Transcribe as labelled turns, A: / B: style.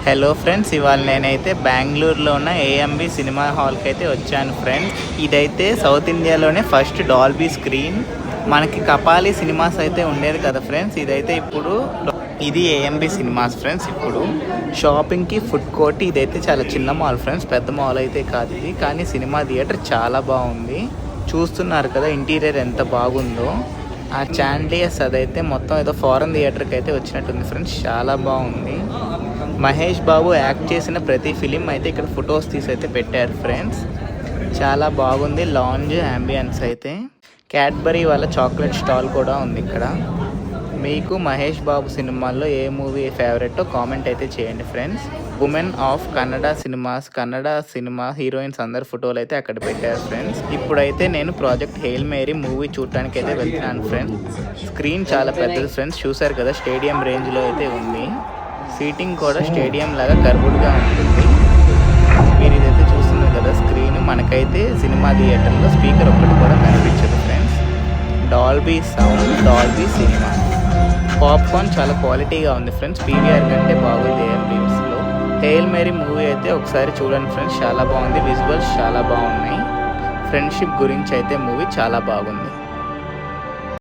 A: Hello friends, ఇవాళ నేనైతే బెంగళూరులో ఉన్న ఏఎంబి సినిమా హాల్కి అయితే వచ్చాను ఫ్రెండ్స్. ఇదైతే సౌత్ ఇండియాలోనే ఫస్ట్ డాల్బీ స్క్రీన్. మనకి కపాలి సినిమాస్ అయితే ఉండేది కదా ఫ్రెండ్స్, ఇదైతే ఇప్పుడు ఇది ఏఎంబి సినిమాస్ ఫ్రెండ్స్. ఇప్పుడు షాపింగ్కి ఫుడ్ కోర్ట్, ఇదైతే చాలా చిన్న మాల్ ఫ్రెండ్స్, పెద్ద మాల్ అయితే కాదు ఇది. కానీ సినిమా థియేటర్ చాలా బాగుంది. చూస్తున్నారు కదా ఇంటీరియర్ ఎంత బాగుందో. ఆ చాండియర్స్ అదైతే మొత్తం ఏదో ఫారెన్ థియేటర్కి అయితే వచ్చినట్టుంది ఫ్రెండ్స్, చాలా బాగుంది. మహేష్ బాబు యాక్ట్ చేసిన ప్రతి ఫిలిం అయితే ఇక్కడ ఫొటోస్ తీసి అయితే పెట్టారు ఫ్రెండ్స్, చాలా బాగుంది. లాంజ్ అంబియన్స్ అయితే క్యాడ్బరీ వాళ్ళ చాక్లెట్ స్టాల్ కూడా ఉంది ఇక్కడ. మీకు మహేష్ బాబు సినిమాల్లో ఏ మూవీ ఫేవరెట్టో కామెంట్ అయితే చేయండి friends. Women of Kannada cinema heroines అందరు ఫోటోలు అయితే అక్కడ పెట్టారు ఫ్రెండ్స్. ఇప్పుడైతే నేను ప్రాజెక్ట్ హెయిల్ మేరీ మూవీ చూడటానికి అయితే వెళ్తున్నాను ఫ్రెండ్స్. స్క్రీన్ చాలా పెద్దది ఫ్రెండ్స్, చూసారు కదా స్టేడియం రేంజ్లో అయితే ఉంది. సీటింగ్ కూడా స్టేడియం లాగా కర్వ్డ్గా ఉంటుంది. మీరు ఇదైతే చూస్తున్నారు కదా స్క్రీన్. మనకైతే సినిమా థియేటర్లో స్పీకర్ ఒక్కటి కూడా కనిపించదు friends. Dolby sound, Dolby cinema. Popcorn చాలా క్వాలిటీగా ఉంది ఫ్రెండ్స్, పీవీఆర్ కంటే బాగుంది ఏఎంబీస్లో. హెయిల్ మేరీ మూవీ అయితే ఒకసారి చూడండి ఫ్రెండ్స్, చాలా బాగుంది. విజువల్స్ చాలా బాగున్నాయి. ఫ్రెండ్షిప్ గురించి అయితే మూవీ చాలా బాగుంది.